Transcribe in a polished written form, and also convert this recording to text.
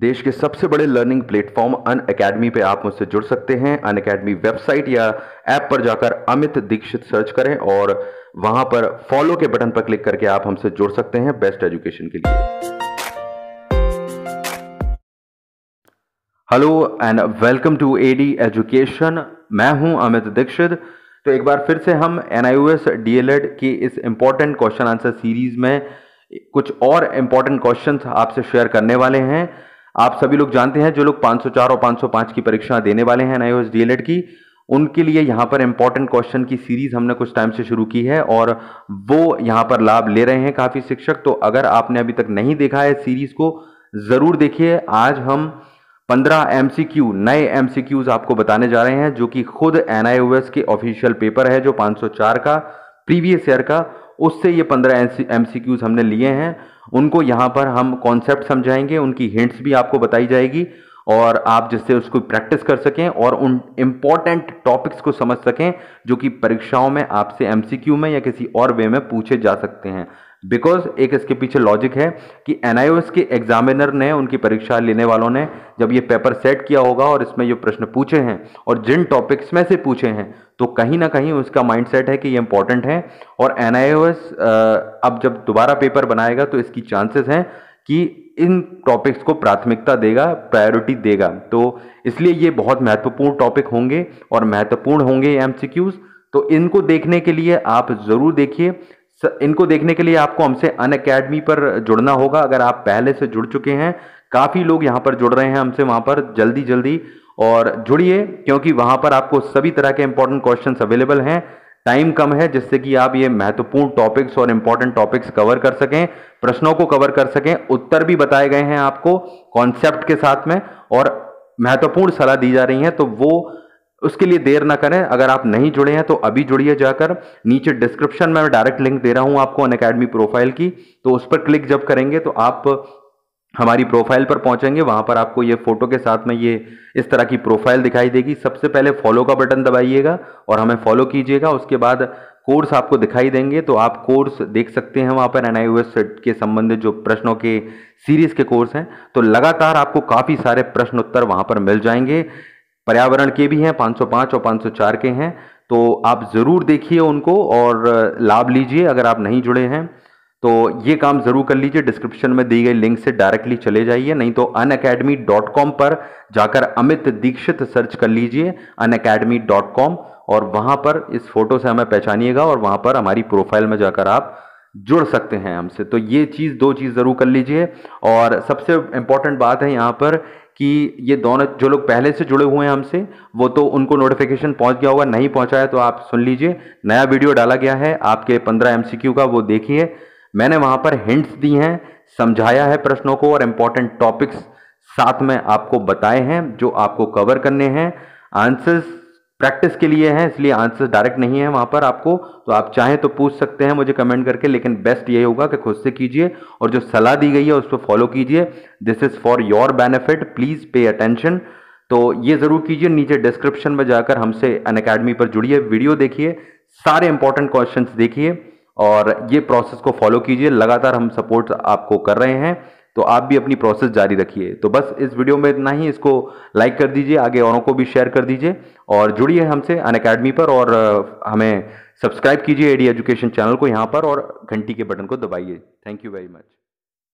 देश के सबसे बड़े लर्निंग प्लेटफॉर्म अनअकैडमी पे आप मुझसे जुड़ सकते हैं। अनअकैडमी वेबसाइट या ऐप पर जाकर अमित दीक्षित सर्च करें और वहां पर फॉलो के बटन पर क्लिक करके आप हमसे जुड़ सकते हैं बेस्ट एजुकेशन के लिए। Hello and welcome to AD education. मैं हूं अमित दीक्षित। तो एक बार फिर से हम NIOS DLED की इस इंपॉर्टेंट क्वेश्चन आंसर सीरीज में कुछ और इंपॉर्टेंट क्वेश्चंस आपसे शेयर करने वाले हैं। आप सभी लोग जानते हैं जो लोग 504 और 505 की परीक्षा देने वाले हैं NIOS DLED की, उनके लिए यहाँ पर इंपॉर्टेंट क्वेश्चन की सीरीज हमने कुछ टाइम से शुरू की है और वो यहाँ पर लाभ ले रहे हैं काफी शिक्षक। तो अगर आपने अभी तक नहीं देखा है सीरीज को, जरूर देखिए। आज हम 15 MCQ नए MCQs आपको बताने जा रहे हैं जो कि खुद NIOS के ऑफिशियल पेपर है जो 504 का प्रीवियस ईयर का, उससे ये 15 MCQs हमने लिए हैं। उनको यहाँ पर हम कॉन्सेप्ट समझाएंगे, उनकी हिंट्स भी आपको बताई जाएगी और आप जिससे उसको प्रैक्टिस कर सकें और उन इंपॉर्टेंट टॉपिक्स को समझ सकें जो कि परीक्षाओं में आपसे MCQ में या किसी और वे में पूछे जा सकते हैं। बिकॉज एक इसके पीछे लॉजिक है कि NIOS के एग्जामिनर ने, उनकी परीक्षा लेने वालों ने जब ये पेपर सेट किया होगा और इसमें ये प्रश्न पूछे हैं और जिन टॉपिक्स में से पूछे हैं तो कहीं ना कहीं उसका माइंडसेट है कि ये इंपॉर्टेंट है और NIOS अब जब दोबारा पेपर बनाएगा तो इसकी चांसेस हैं कि इन टॉपिक्स को प्राथमिकता देगा, प्रायोरिटी देगा। तो इसलिए ये बहुत महत्वपूर्ण टॉपिक होंगे और महत्वपूर्ण होंगे MCQs। तो इनको देखने के लिए आप जरूर देखिए। इनको देखने के लिए आपको हमसे अनअकैडमी पर जुड़ना होगा। अगर आप पहले से जुड़ चुके हैं, काफी लोग यहाँ पर जुड़ रहे हैं हमसे, वहां पर जल्दी जल्दी और जुड़िए क्योंकि वहां पर आपको सभी तरह के इंपॉर्टेंट क्वेश्चंस अवेलेबल हैं। टाइम कम है जिससे कि आप ये महत्वपूर्ण टॉपिक्स और इंपॉर्टेंट टॉपिक्स कवर कर सकें, प्रश्नों को कवर कर सकें, उत्तर भी बताए गए हैं आपको कॉन्सेप्ट के साथ में और महत्वपूर्ण सलाह दी जा रही है। तो वो उसके लिए देर ना करें। अगर आप नहीं जुड़े हैं तो अभी जुड़िए जाकर। नीचे डिस्क्रिप्शन में मैं डायरेक्ट लिंक दे रहा हूं आपको अनअकैडमी प्रोफाइल की, तो उस पर क्लिक जब करेंगे तो आप हमारी प्रोफाइल पर पहुंचेंगे। वहां पर आपको ये फोटो के साथ में ये इस तरह की प्रोफाइल दिखाई देगी। सबसे पहले फॉलो का बटन दबाइएगा और हमें फॉलो कीजिएगा। उसके बाद कोर्स आपको दिखाई देंगे तो आप कोर्स देख सकते हैं वहां पर। NIOS के संबंधित जो प्रश्नों के सीरीज के कोर्स हैं, तो लगातार आपको काफी सारे प्रश्न उत्तर वहां पर मिल जाएंगे। पर्यावरण के भी हैं, 505 और 504 के हैं, तो आप जरूर देखिए उनको और लाभ लीजिए। अगर आप नहीं जुड़े हैं तो ये काम जरूर कर लीजिए। डिस्क्रिप्शन में दी गई लिंक से डायरेक्टली चले जाइए, नहीं तो unacademy.com पर जाकर अमित दीक्षित सर्च कर लीजिए unacademy.com और वहां पर इस फोटो से हमें पहचानिएगा और वहां पर हमारी प्रोफाइल में जाकर आप जुड़ सकते हैं हमसे। तो ये चीज, दो चीज जरूर कर लीजिए। और सबसे इंपॉर्टेंट बात है यहाँ पर कि ये दोनों जो लोग पहले से जुड़े हुए हैं हमसे, वो तो उनको नोटिफिकेशन पहुंच गया होगा। नहीं पहुंचा है तो आप सुन लीजिए, नया वीडियो डाला गया है आपके 15 MCQ का, वो देखिए। मैंने वहां पर हिंट्स दी हैं, समझाया है प्रश्नों को और इंपॉर्टेंट टॉपिक्स साथ में आपको बताए हैं जो आपको कवर करने हैं। आंसर्स प्रैक्टिस के लिए हैं, इसलिए आंसर्स डायरेक्ट नहीं है वहां पर आपको। तो आप चाहें तो पूछ सकते हैं मुझे कमेंट करके, लेकिन बेस्ट ये होगा कि खुद से कीजिए और जो सलाह दी गई है उस पर फॉलो कीजिए। This is for your benefit, please pay attention. तो ये जरूर कीजिए। नीचे डिस्क्रिप्शन में जाकर हमसे अनअकैडमी पर जुड़िए, वीडियो देखिए, सारे इंपॉर्टेंट क्वेश्चंस देखिए और ये प्रोसेस को फॉलो कीजिए। लगातार हम सपोर्ट आपको कर रहे हैं, तो आप भी अपनी प्रोसेस जारी रखिए। तो बस इस वीडियो में इतना ही। इसको लाइक कर दीजिए, आगे औरों को भी शेयर कर दीजिए और जुड़िए हमसे अनअकैडमी पर और हमें सब्सक्राइब कीजिए एडी एजुकेशन चैनल को यहाँ पर और घंटी के बटन को दबाइए। Thank you very much.